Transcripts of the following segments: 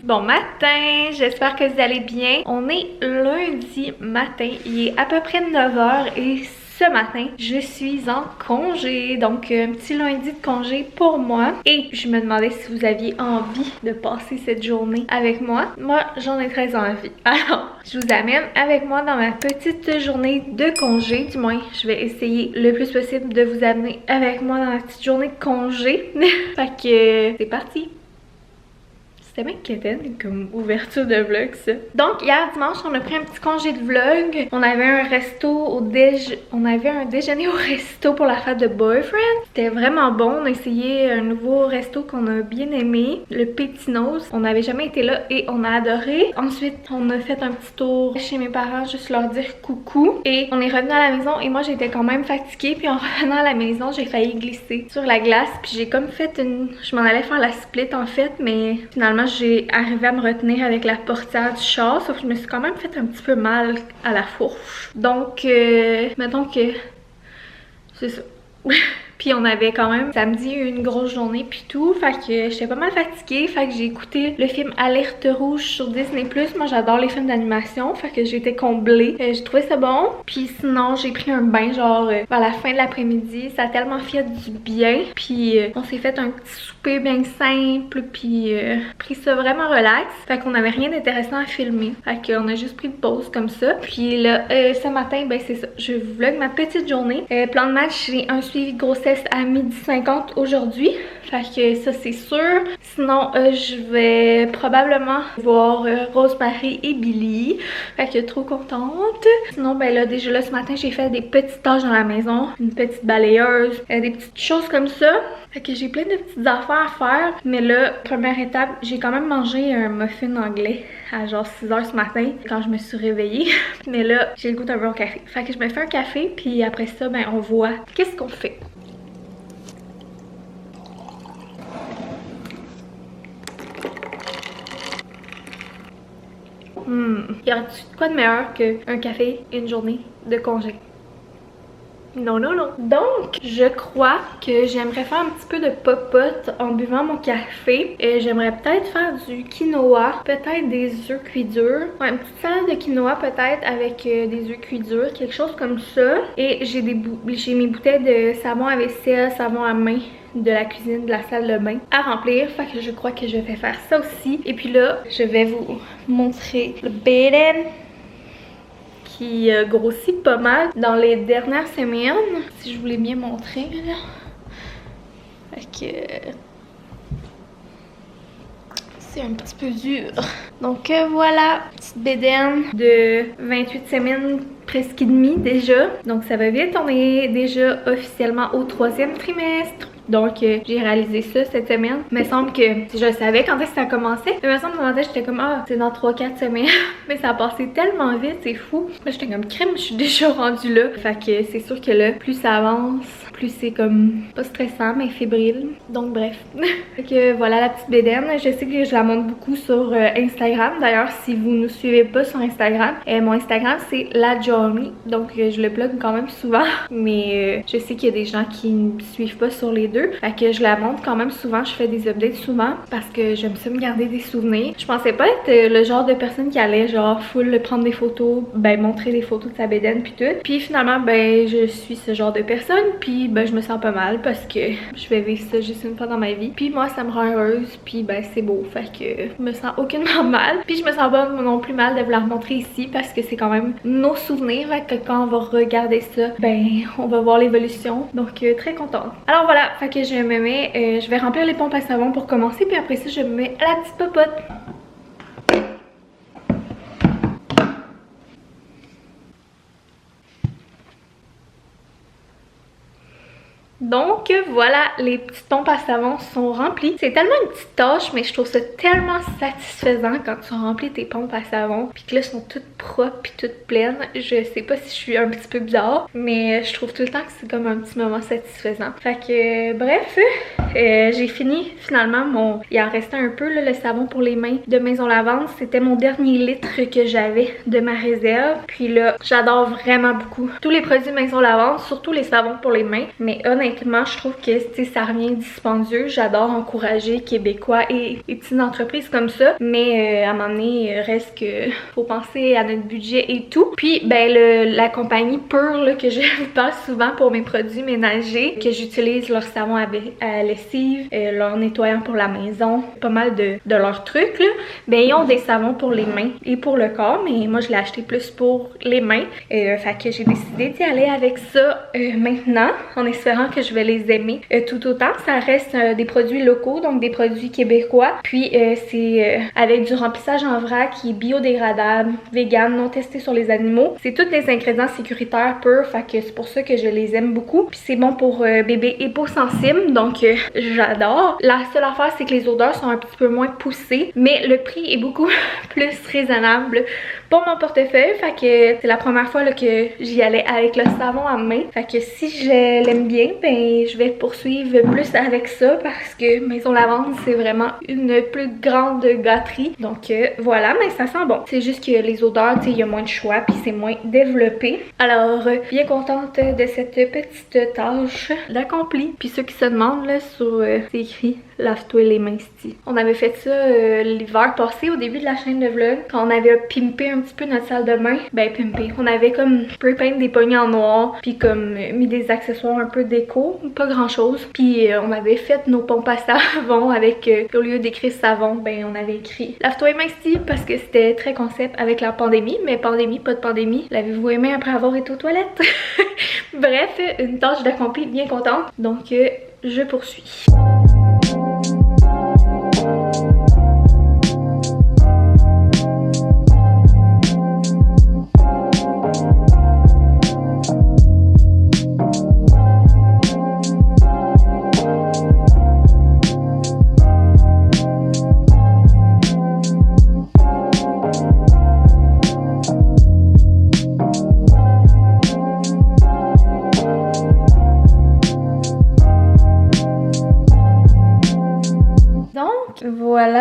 Bon matin, j'espère que vous allez bien. On est lundi matin, il est à peu près 9h et ce matin, je suis en congé, donc un petit lundi de congé pour moi. Et je me demandais si vous aviez envie de passer cette journée avec moi. Moi, j'en ai très envie. Alors, je vous amène avec moi dans ma petite journée de congé. Du moins, je vais essayer le plus possible de vous amener avec moi dans la petite journée de congé. Fait que c'est parti! C'était bien quétaine comme ouverture de vlog, ça. Donc, hier dimanche, on a pris un petit congé de vlog. On avait un resto au On avait un déjeuner au resto pour la fête de Boyfriend. C'était vraiment bon. On a essayé un nouveau resto qu'on a bien aimé, le Petit Nose. On n'avait jamais été là et on a adoré. Ensuite, on a fait un petit tour chez mes parents, juste leur dire coucou. Et on est revenu à la maison et moi, j'étais quand même fatiguée. Puis en revenant à la maison, j'ai failli glisser sur la glace. Puis j'ai comme fait une... Je m'en allais faire la split en fait, mais finalement, j'ai arrivé à me retenir avec la portière du char, sauf que je me suis quand même fait un petit peu mal à la fourche. Donc, mettons que c'est ça. Puis on avait quand même samedi une grosse journée puis tout, fait que j'étais pas mal fatiguée, fait que j'ai écouté le film Alerte Rouge sur Disney+. Moi j'adore les films d'animation, fait que j'étais comblée. J'ai trouvé ça bon. Puis sinon j'ai pris un bain genre vers la fin de l'après-midi, ça a tellement fait du bien. Puis on s'est fait un petit souper bien simple, puis pris ça vraiment relax. Fait qu'on avait rien d'intéressant à filmer, fait qu'on a juste pris une pause comme ça. Puis là ce matin, ben c'est ça, je vlog ma petite journée. Plan de match, j'ai un suivi de grossesse à 12h50 aujourd'hui. Fait que ça c'est sûr. Sinon je vais probablement voir Rosemary et Billy. Fait que trop contente. Sinon ben là déjà là ce matin j'ai fait des petites tâches dans la maison. Une petite balayeuse, des petites choses comme ça. Fait que j'ai plein de petites affaires à faire. Mais là, première étape, j'ai quand même mangé un muffin anglais à genre 6h ce matin quand je me suis réveillée. Mais là, j'ai le goût d'un bon café. Fait que je me fais un café puis après ça, ben on voit qu'est-ce qu'on fait. Y aurait-tu quoi de meilleur qu'un café et une journée de congé? Non, non, non. Donc, je crois que j'aimerais faire un petit peu de popote en buvant mon café. J'aimerais peut-être faire du quinoa, peut-être des œufs cuits durs. Ouais, une petite salade de quinoa peut-être avec des œufs cuits durs, quelque chose comme ça. Et j'ai mes bouteilles de savon à vaisselle, savon à main de la cuisine, de la salle de bain à remplir. Fait que je crois que je vais faire ça aussi. Et puis là, je vais vous montrer le beden qui grossit pas mal dans les dernières semaines. Si je voulais bien montrer là. Fait que c'est un petit peu dur. Donc voilà, petite bédaine de 28 semaines presque et demie déjà. Donc ça va vite, on est déjà officiellement au 3e trimestre. Donc j'ai réalisé ça cette semaine. Il me semble que je le savais quand est-ce que ça commençait. Mais il me semble que dans ma tête j'étais comme ah c'est dans 3-4 semaines. Mais ça a passé tellement vite, c'est fou. Là j'étais comme crème, je suis déjà rendue là. Fait que c'est sûr que là, plus ça avance, plus c'est comme pas stressant mais fébrile. Donc bref. Fait que voilà la petite bédaine. Je sais que je la montre beaucoup sur Instagram. D'ailleurs si vous ne nous suivez pas sur Instagram, mon Instagram c'est la Johnny. Donc je le plug quand même souvent. Mais je sais qu'il y a des gens qui ne me suivent pas sur les deux. Fait que je la montre quand même souvent, je fais des updates souvent parce que j'aime ça me garder des souvenirs. Je pensais pas être le genre de personne qui allait genre full prendre des photos, ben montrer des photos de sa bédaine puis tout. Puis finalement ben je suis ce genre de personne puis ben je me sens pas mal parce que je vais vivre ça juste une fois dans ma vie. Puis moi ça me rend heureuse puis ben c'est beau. Fait que je me sens aucunement mal. Puis je me sens pas non plus mal de vous la remontrer ici parce que c'est quand même nos souvenirs. Fait que quand on va regarder ça, ben on va voir l'évolution. Donc très contente. Alors voilà, fait que je me mets, je vais remplir les pompes à savon pour commencer, puis après ça je me mets à la petite popote. Donc voilà, les petites pompes à savon sont remplies. C'est tellement une petite tâche, mais je trouve ça tellement satisfaisant quand tu remplis tes pompes à savon. Puis que là, elles sont toutes propres puis toutes pleines. Je sais pas si je suis un petit peu bizarre, mais je trouve tout le temps que c'est comme un petit moment satisfaisant. Fait que bref, j'ai fini finalement il en restait un peu là, le savon pour les mains de Maison Lavande. C'était mon dernier litre que j'avais de ma réserve. Puis là, j'adore vraiment beaucoup tous les produits Maison Lavande, surtout les savons pour les mains. Mais honnêtement, honnêtement, je trouve que ça revient dispendieux. J'adore encourager Québécois et les petites entreprises comme ça. Mais à un moment donné, reste que faut penser à notre budget et tout. Puis ben la compagnie Pure là, que je vous parle souvent pour mes produits ménagers, que j'utilise leur savon à lessive, leur nettoyant pour la maison, pas mal de leurs trucs là. Ben ils ont des savons pour les mains et pour le corps, mais moi je l'ai acheté plus pour les mains. Fait que j'ai décidé d'y aller avec ça maintenant, en espérant que je vais les aimer tout autant. Ça reste des produits locaux, donc des produits québécois. Puis c'est avec du remplissage en vrac qui est biodégradable, vegan, non testé sur les animaux. C'est tous des ingrédients sécuritaires purs, fait que c'est pour ça que je les aime beaucoup. Puis c'est bon pour bébé et peau sensible, donc j'adore. La seule affaire, c'est que les odeurs sont un petit peu moins poussées, mais le prix est beaucoup plus raisonnable pour mon portefeuille. Fait que c'est la première fois là, que j'y allais avec le savon à main. Fait que si je l'aime bien, ben je vais poursuivre plus avec ça parce que Maison Lavande, c'est vraiment une plus grande gâterie. Donc voilà, mais ça sent bon. C'est juste que les odeurs, tu sais, il y a moins de choix puis c'est moins développé. Alors, bien contente de cette petite tâche d'accomplie. Puis ceux qui se demandent, là, sur c'est écrit « Lave-toi les mains, sti ». On avait fait ça l'hiver passé, au début de la chaîne de vlog, quand on avait pimpé un petit peu notre salle de bain. Ben pimpé, on avait comme spray-paint des poignées en noir, puis comme mis des accessoires un peu déco, pas grand chose. Puis on avait fait nos pompes à savon avec, au lieu d'écrire savon, ben on avait écrit « Lave-toi les mains, sti » parce que c'était très concept avec la pandémie, mais pandémie, pas de pandémie. L'avez-vous aimé après avoir été aux toilettes? Bref, une tâche d'accompli, bien contente. Donc je poursuis.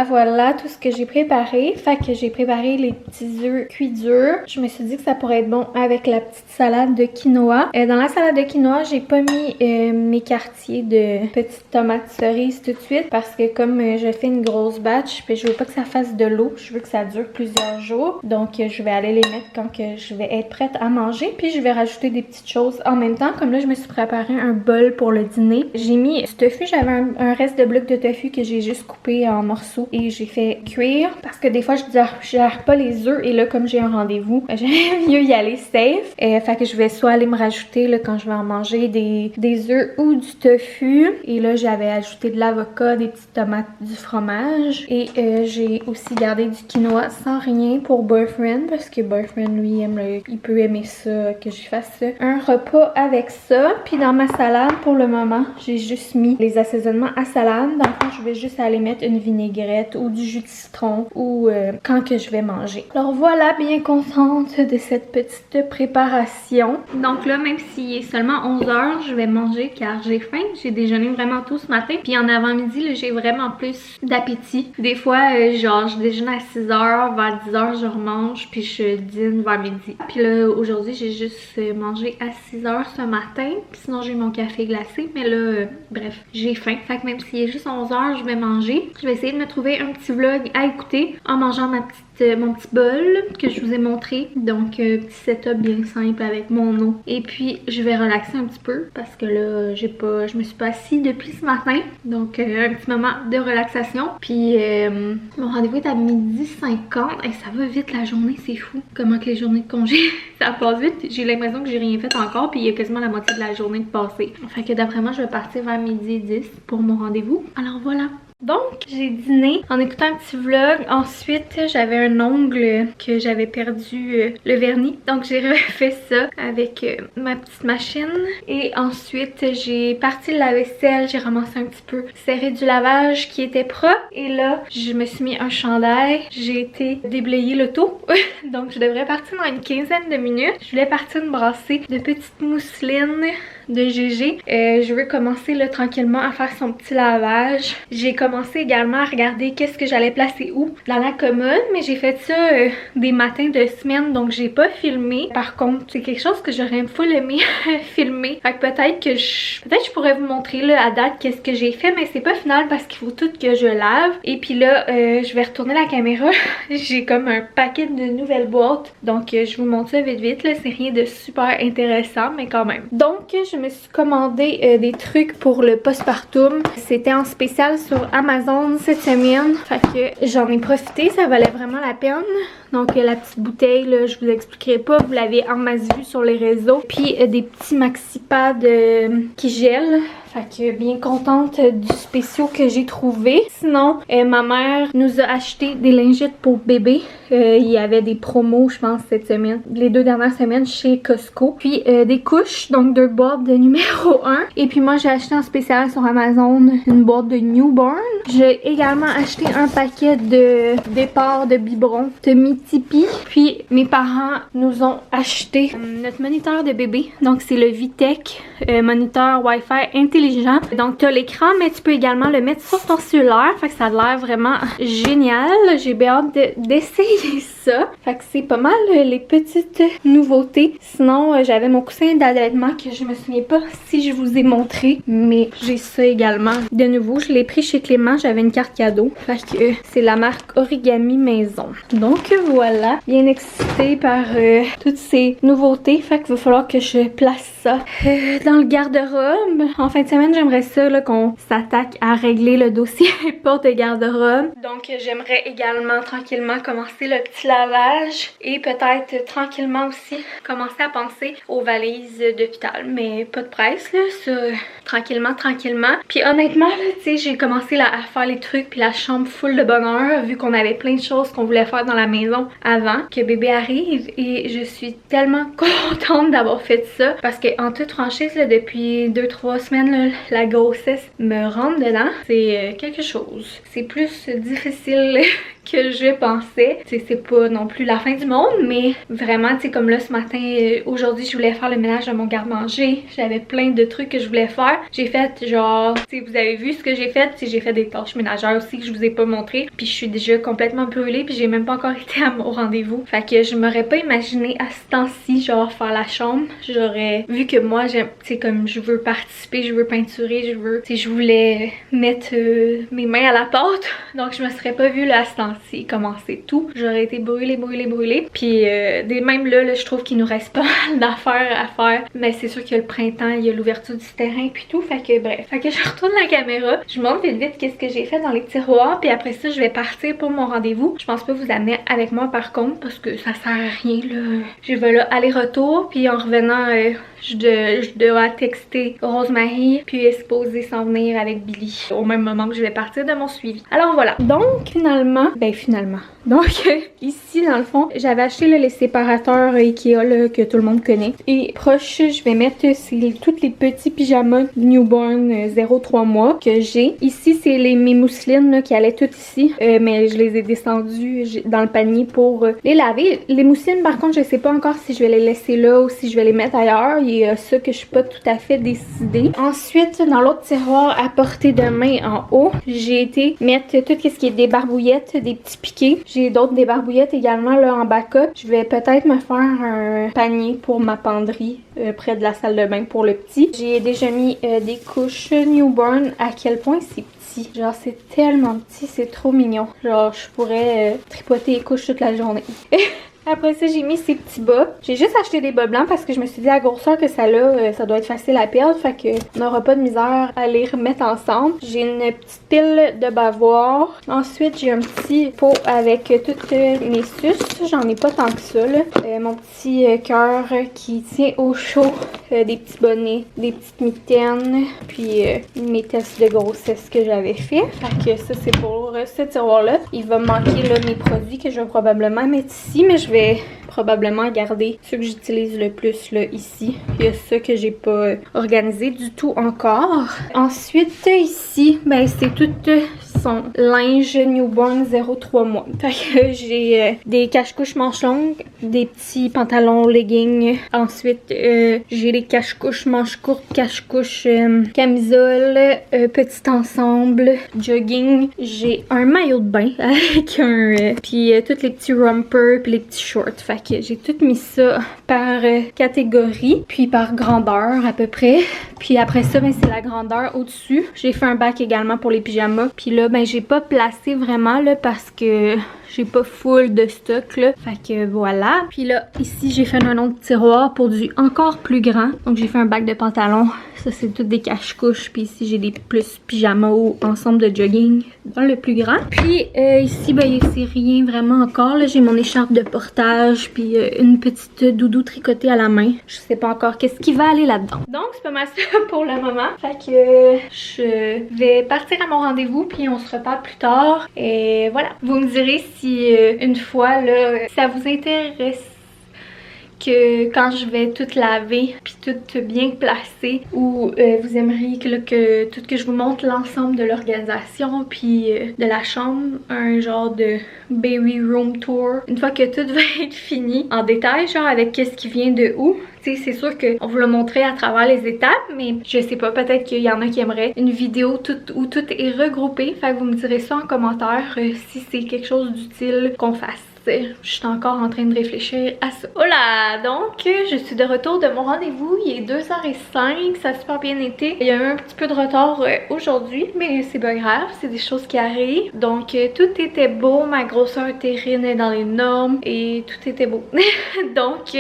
Voilà tout ce que j'ai préparé. Fait que j'ai préparé les petits œufs cuits durs. Je me suis dit que ça pourrait être bon avec la petite salade de quinoa. Dans la salade de quinoa, j'ai pas mis mes quartiers de petites tomates cerises tout de suite parce que comme je fais une grosse batch, puis je veux pas que ça fasse de l'eau. Je veux que ça dure plusieurs jours. Donc je vais aller les mettre quand que je vais être prête à manger. Puis je vais rajouter des petites choses en même temps. Comme là, je me suis préparé un bol pour le dîner. J'ai mis du tofu. J'avais un reste de bloc de tofu que j'ai juste coupé en morceaux et j'ai fait cuire parce que des fois je gère pas les œufs et là comme j'ai un rendez-vous, j'aime mieux y aller safe. Fait que je vais soit aller me rajouter là, quand je vais en manger des œufs ou du tofu. Et là j'avais ajouté de l'avocat, des petites tomates, du fromage et j'ai aussi gardé du quinoa sans rien pour Boyfriend parce que Boyfriend lui il peut aimer ça, que je fasse un repas avec ça. Puis dans ma salade pour le moment j'ai juste mis les assaisonnements à salade. Dans le fond je vais juste aller mettre une vinaigrette ou du jus de citron ou quand que je vais manger. Alors voilà, bien contente de cette petite préparation. Donc là, même s'il est seulement 11h, je vais manger car j'ai faim. J'ai déjeuné vraiment tôt ce matin. Puis en avant-midi, j'ai vraiment plus d'appétit. Des fois, genre, je déjeune à 6h, vers 10h, je remange, puis je dîne vers midi. Puis là, aujourd'hui, j'ai juste mangé à 6h ce matin. Puis sinon, j'ai mon café glacé. Mais là, bref, j'ai faim. Fait que même s'il est juste 11h, je vais manger. Je vais essayer de me trouver un petit vlog à écouter en mangeant mon petit bol que je vous ai montré. Donc petit setup bien simple avec mon eau. Et puis je vais relaxer un petit peu parce que là je me suis pas assise depuis ce matin. Donc un petit moment de relaxation. Puis mon rendez-vous est à 12h50 et ça va vite la journée, c'est fou. Comment que les journées de congé ça passe vite. J'ai l'impression que j'ai rien fait encore puis il y a quasiment la moitié de la journée de passée. Fait que d'après moi je vais partir vers 12h10 pour mon rendez-vous. Alors voilà. Donc, j'ai dîné en écoutant un petit vlog. Ensuite, j'avais un ongle que j'avais perdu le vernis. Donc, j'ai refait ça avec ma petite machine. Et ensuite, j'ai parti le lave-vaisselle. J'ai ramassé un petit peu serré du lavage qui était propre. Et là, je me suis mis un chandail. J'ai été déblayer l'auto. Donc, je devrais partir dans une quinzaine de minutes. Je voulais partir me brasser de petites mousselines de GG. Je veux commencer là tranquillement à faire son petit lavage. J'ai commencé également à regarder qu'est-ce que j'allais placer où dans la commode, mais j'ai fait ça des matins de semaine, donc j'ai pas filmé. Par contre, c'est quelque chose que j'aurais full aimé filmer. Fait que peut-être que je pourrais vous montrer là à date qu'est-ce que j'ai fait, mais c'est pas final parce qu'il faut tout que je lave. Et puis là, je vais retourner la caméra. J'ai comme un paquet de nouvelles boîtes, donc je vous montre ça vite vite là. C'est rien de super intéressant, mais quand même. Donc, je me suis commandé des trucs pour le postpartum. C'était en spécial sur Amazon cette semaine. Fait que j'en ai profité, ça valait vraiment la peine. Donc la petite bouteille, là, je vous expliquerai pas, vous l'avez en masse vue sur les réseaux. Puis des petits maxi pads qui gèlent. Fait que bien contente du spéciaux que j'ai trouvé. Sinon, ma mère nous a acheté des lingettes pour bébé. Il y avait des promos, je pense, cette semaine. Les 2 dernières semaines chez Costco. Puis des couches, donc 2 boîtes de numéro 1. Et puis moi, j'ai acheté en spécial sur Amazon une boîte de newborn. J'ai également acheté un paquet de départs de biberon de Mitipi. Puis mes parents nous ont acheté notre moniteur de bébé. Donc c'est le Vitech moniteur Wi-Fi intelligent. Donc tu as l'écran, mais tu peux également le mettre sur ton cellulaire. Fait que ça a l'air vraiment génial. J'ai bien hâte d'essayer ça. Fait que c'est pas mal les petites nouveautés. Sinon, j'avais mon coussin d'allaitement que je me souviens pas si je vous ai montré. Mais j'ai ça également. De nouveau, je l'ai pris chez Clément. J'avais une carte cadeau. Fait que c'est la marque Origami Maison. Donc voilà. Bien excitée par toutes ces nouveautés. Fait qu'il va falloir que je place ça dans le garde-robe. En fin de semaine, j'aimerais ça qu'on s'attaque à régler le dossier porte garde-robe. Donc j'aimerais également tranquillement commencer le petit lavage et peut-être tranquillement aussi commencer à penser aux valises d'hôpital. Mais pas de presse là, ça tranquillement. Puis honnêtement, tu sais, j'ai commencé à faire les trucs puis la chambre full de bonheur vu qu'on avait plein de choses qu'on voulait faire dans la maison avant que bébé arrive et je suis tellement contente d'avoir fait ça parce que en toute franchise là, depuis 2-3 semaines là, la grossesse me rentre dedans. C'est quelque chose. C'est plus difficile que je pensais. C'est pas non plus la fin du monde, mais vraiment, tu sais, comme là ce matin, aujourd'hui, je voulais faire le ménage de mon garde-manger. J'avais plein de trucs que je voulais faire. J'ai fait genre, tu sais, vous avez vu ce que j'ai fait. J'ai fait des tâches ménagères aussi que je vous ai pas montré. Puis je suis déjà complètement brûlée, puis j'ai même pas encore été à mon rendez-vous. Fait que je m'aurais pas imaginé à ce temps-ci, genre, faire la chambre. J'aurais vu que moi, j'aime, tu sais, comme je veux participer, je veux peinturer, tu sais, je voulais mettre mes mains à la pâte. Donc je me serais pas vue là à ce temps-ci commencer tout. J'aurais été brûlée. Puis même là, je trouve qu'il nous reste pas mal d'affaires à faire. Mais c'est sûr qu'il y a le printemps, il y a l'ouverture du terrain puis tout. Fait que bref. Fait que je retourne la caméra. Je montre vite qu'est-ce que j'ai fait dans les tiroirs. Puis après ça, je vais partir pour mon rendez-vous. Je pense pas vous amener avec moi par contre parce que ça sert à rien là. Je vais là aller-retour. Puis en revenant, je dois texter Rosemary puis est supposée s'en venir avec Billy au même moment que je vais partir de mon suivi. Alors voilà. Donc finalement, donc ici dans le fond, j'avais acheté là, les séparateurs Ikea là, que tout le monde connaît. Et proche, je vais mettre tous les petits pyjamas newborn 0-3 mois que j'ai. Ici, c'est mes mousselines là, qui allaient toutes ici. Mais je les ai descendues dans le panier pour les laver. Les mousselines, par contre, je sais pas encore si je vais les laisser là ou si je vais les mettre ailleurs. Il y a ça que je suis pas tout à fait décidée. Ensuite, dans l'autre tiroir à portée de main en haut, j'ai été mettre tout ce qui est des barbouillettes, des petits piquets. J'ai d'autres débarbouillettes également là en backup. Je vais peut-être me faire un panier pour ma penderie près de la salle de bain pour le petit. J'ai déjà mis des couches newborn. À quel point c'est petit. Genre c'est tellement petit, c'est trop mignon. Genre je pourrais tripoter les couches toute la journée. Après ça, j'ai mis ces petits bas. J'ai juste acheté des bas blancs parce que je me suis dit à la grosseur que ça a, ça doit être facile à perdre. Fait qu'on n'aura pas de misère à les remettre ensemble. J'ai une petite pile de bavoirs. Ensuite, j'ai un petit pot avec toutes mes suces. J'en ai pas tant que ça, là. Mon petit cœur qui tient au chaud. Des petits bonnets, des petites mitaines. Puis mes tests de grossesse que j'avais fait. Fait que ça, c'est pour ce tiroir-là. Il va me manquer là, mes produits que je vais probablement mettre ici. Mais je vais probablement garder ceux que j'utilise le plus là ici. Il y a ça que j'ai pas organisé du tout encore. Ensuite ici, ben c'est tout son linge newborn 0-3 mois. Fait que j'ai des cache-couches manches longues, des petits pantalons leggings. Ensuite, j'ai des cache-couches manches courtes, cache-couches camisole, petit ensemble, jogging. J'ai un maillot de bain avec puis tous les petits rompers puis les petits shorts. Fait que j'ai tout mis ça par catégorie, puis par grandeur à peu près. Puis après ça, ben, c'est la grandeur au-dessus. J'ai fait un bac également pour les pyjamas. Puis là, ben j'ai pas placé vraiment là parce que j'ai pas full de stock là. Fait que voilà. Puis là, ici, j'ai fait un autre tiroir pour du encore plus grand. Donc j'ai fait un bac de pantalon. Ça, c'est toutes des cache-couches. Puis ici, j'ai des plus pyjamas ou ensemble de jogging dans le plus grand. Puis ici, ben c'est rien vraiment encore. J'ai mon écharpe de portage. Puis une petite doudou tricotée à la main. Je sais pas encore qu'est-ce qui va aller là-dedans. Donc, c'est pas mal ça pour le moment. Fait que je vais partir à mon rendez-vous. Puis on se reparle plus tard. Et voilà. Vous me direz si une fois, là, ça vous intéresse que quand je vais tout laver puis tout bien placer ou vous aimeriez que je vous montre l'ensemble de l'organisation puis de la chambre, un genre de baby room tour une fois que tout va être fini en détail, genre avec qu'est-ce qui vient de où. Tu sais, c'est sûr qu'on vous le montrer à travers les étapes, mais je sais pas, peut-être qu'il y en a qui aimeraient une vidéo où tout est regroupé. Fait que vous me direz ça en commentaire si c'est quelque chose d'utile qu'on fasse. Je suis encore en train de réfléchir à ça. Voilà, donc je suis de retour de mon rendez-vous. Il est 2h05, ça a super bien été. Il y a eu un petit peu de retard aujourd'hui, mais c'est pas grave, c'est des choses qui arrivent. Donc tout était beau, ma grosseur utérine est dans les normes et tout était beau. Donc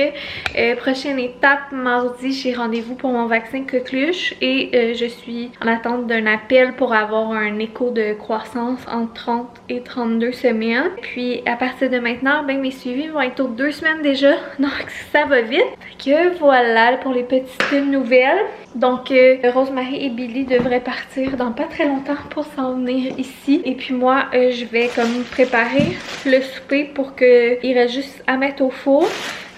prochaine étape, mardi, j'ai rendez-vous pour mon vaccin coqueluche et je suis en attente d'un appel pour avoir un écho de croissance entre 30 et 32 semaines. Puis à partir de maintenant, ben mes suivis vont être aux 2 semaines déjà, donc ça va vite. Fait que voilà pour les petites nouvelles. Donc Rosemary et Billy devraient partir dans pas très longtemps pour s'en venir ici. Et puis moi, je vais comme préparer le souper pour qu'il reste juste à mettre au four.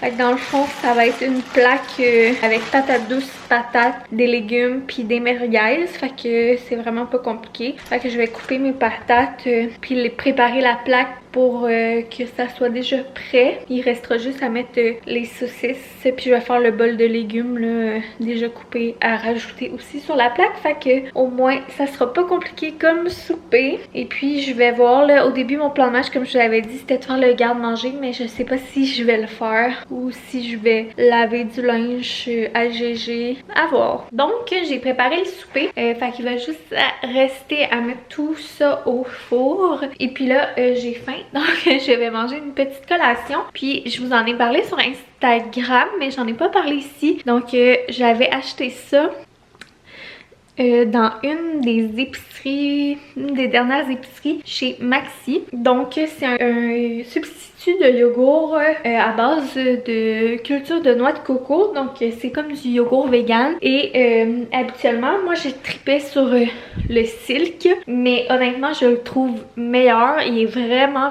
Fait que dans le fond, ça va être une plaque avec patates douces, patates, des légumes puis des merguez. Fait que c'est vraiment pas compliqué. Fait que je vais couper mes patates puis préparer la plaque pour que ça soit déjà prêt. Il restera juste à mettre les saucisses puis je vais faire le bol de légumes là, déjà coupé à rajouter aussi sur la plaque. Fait que au moins ça sera pas compliqué comme souper. Et puis je vais voir là, au début mon plan de match comme je vous l'avais dit c'était de faire le garde-manger, mais je sais pas si je vais le faire ou si je vais laver du linge à GG, à voir. Donc j'ai préparé le souper, fait qu'il va juste rester à mettre tout ça au four. Et puis là j'ai faim, donc je vais manger une petite collation. Puis je vous en ai parlé sur Instagram, mais j'en ai pas parlé ici. Donc j'avais acheté ça dans une des dernières épiceries chez Maxi. Donc c'est un substitut de yogourt à base de culture de noix de coco. Donc c'est comme du yogourt vegan. Et habituellement, moi j'ai trippé sur le silk, mais honnêtement je le trouve meilleur. Il est vraiment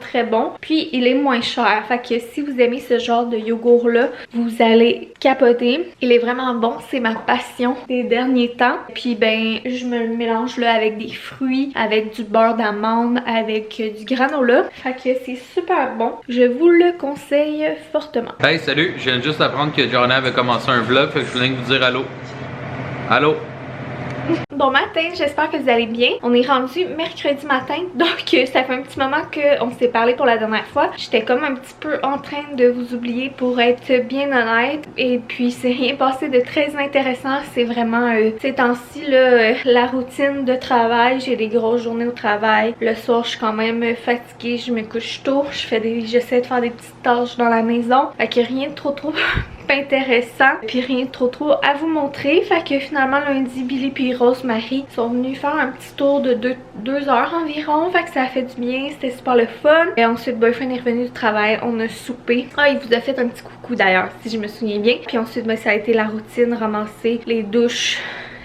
très bon. Puis il est moins cher. Fait que si vous aimez ce genre de yogourt là, vous allez capoter. Il est vraiment bon. C'est ma passion des derniers temps. Puis ben je me le mélange là avec des fruits, avec du beurre d'amande, avec du granola. Fait que c'est super bon. Je vous le conseille fortement. Hey salut, je viens juste d'apprendre que Joanna avait commencé un vlog, fait que je voulais vous dire allô. Allô? Bon matin, j'espère que vous allez bien. On est rendu mercredi matin, donc ça fait un petit moment qu'on s'est parlé pour la dernière fois. J'étais comme un petit peu en train de vous oublier pour être bien honnête. Et puis c'est rien passé de très intéressant. C'est vraiment ces temps-ci là, la routine de travail. J'ai des grosses journées au travail. Le soir je suis quand même fatiguée, je me couche tôt. J'essaie de faire des petites tâches dans la maison. Fait que rien de trop intéressant, puis rien de trop à vous montrer. Fait que finalement lundi, Billy puis Rosemary sont venus faire un petit tour de 2 heures environ. Fait que ça a fait du bien, c'était super le fun. Et ensuite Boyfriend est revenu du travail, on a soupé. Ah, il vous a fait un petit coucou d'ailleurs si je me souviens bien. Puis ensuite ben, ça a été la routine, ramasser les douches,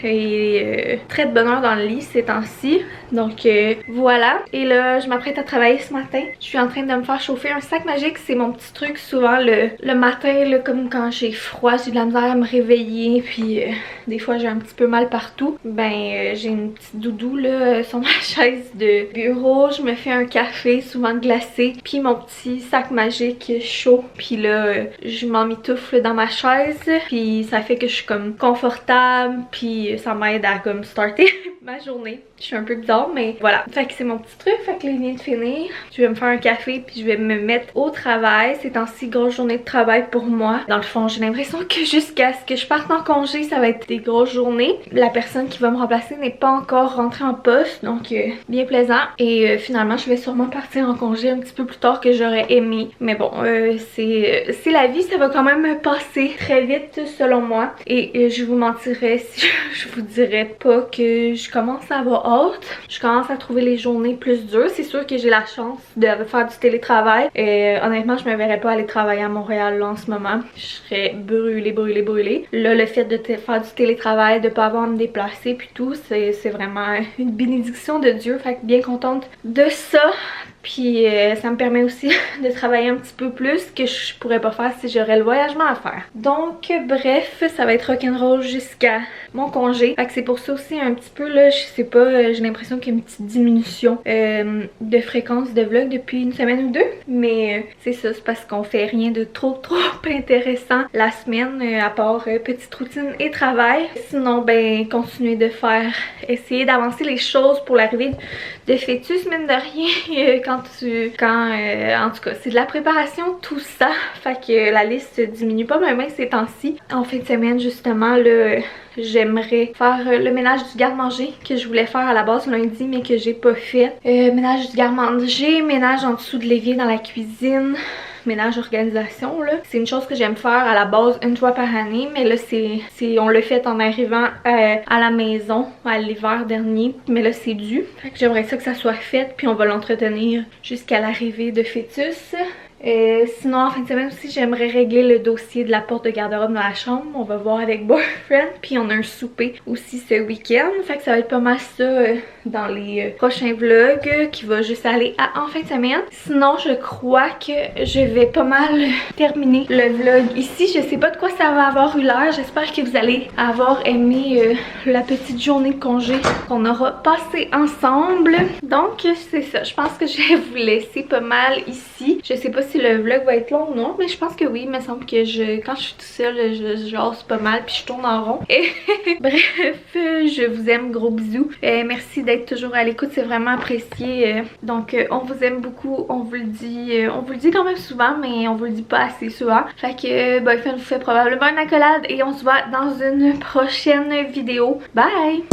et très de bonheur dans le lit ces temps-ci. Donc voilà. Et là, je m'apprête à travailler ce matin. Je suis en train de me faire chauffer un sac magique. C'est mon petit truc souvent le matin, là, comme quand j'ai froid, j'ai de la misère à me réveiller. Puis des fois, j'ai un petit peu mal partout. Ben, j'ai une petite doudou là sur ma chaise de bureau. Je me fais un café, souvent glacé. Puis mon petit sac magique chaud. Puis là, je m'emmitoufle dans ma chaise. Puis ça fait que je suis comme confortable. Puis ça m'aide à comme starter ma journée. Je suis un peu bizarre, mais voilà. Fait que c'est mon petit truc. Fait que là, il vient de finir. Je vais me faire un café puis je vais me mettre au travail. C'est temps-ci, grosse journée de travail pour moi. Dans le fond, j'ai l'impression que jusqu'à ce que je parte en congé, ça va être des grosses journées. La personne qui va me remplacer n'est pas encore rentrée en poste, donc bien plaisant. Et finalement, je vais sûrement partir en congé un petit peu plus tard que j'aurais aimé. Mais bon, c'est la vie, ça va quand même passer très vite selon moi. Et je vous mentirais si je vous dirais pas que je commence à avoir hâte. Je commence à trouver les journées plus dures. C'est sûr que j'ai la chance de faire du télétravail. Honnêtement, je me verrais pas aller travailler à Montréal là, en ce moment. Je serais brûlée. Là, le fait de faire du télétravail, de pas avoir à me déplacer puis tout, c'est vraiment une bénédiction de Dieu. Fait que bien contente de ça. Puis ça me permet aussi de travailler un petit peu plus que je pourrais pas faire si j'aurais le voyagement à faire. Donc bref, ça va être rock'n'roll jusqu'à mon congé. Fait que c'est pour ça aussi un petit peu là, je sais pas, j'ai l'impression qu'il y a une petite diminution de fréquence de vlog depuis une semaine ou deux. Mais c'est ça, c'est parce qu'on fait rien de trop intéressant la semaine à part petite routine et travail. Sinon ben continuer de essayer d'avancer les choses pour l'arrivée de fœtus, mine de rien. En tout cas, c'est de la préparation, tout ça. Fait que la liste diminue pas même ces temps-ci. En fin de semaine, justement, là, j'aimerais faire le ménage du garde-manger que je voulais faire à la base lundi, mais que j'ai pas fait. Ménage du garde-manger, ménage en dessous de l'évier dans la cuisine. Ménage organisation là, c'est une chose que j'aime faire à la base une fois par année, mais là on l'a fait en arrivant à la maison à l'hiver dernier, mais là c'est dû, fait que j'aimerais ça que ça soit fait puis on va l'entretenir jusqu'à l'arrivée de fœtus. Sinon en fin de semaine aussi j'aimerais régler le dossier de la porte de garde-robe dans la chambre. On va voir avec boyfriend. Puis on a un souper aussi ce week-end. Fait que ça va être pas mal ça dans les prochains vlogs qui va juste aller en fin de semaine. Sinon je crois que je vais pas mal terminer le vlog ici. Je sais pas de quoi ça va avoir eu l'air. J'espère que vous allez avoir aimé la petite journée de congé qu'on aura passé ensemble. Donc c'est ça. Je pense que je vais vous laisser pas mal ici. Je sais pas si le vlog va être long ou non, mais je pense que oui. Il me semble que quand je suis toute seule, je jase pas mal puis je tourne en rond. Et bref, je vous aime, gros bisous. Merci d'être toujours à l'écoute, c'est vraiment apprécié. Donc on vous aime beaucoup, on vous le dit quand même souvent, mais on vous le dit pas assez souvent. Fait que boyfriend vous fait probablement une accolade et on se voit dans une prochaine vidéo. Bye!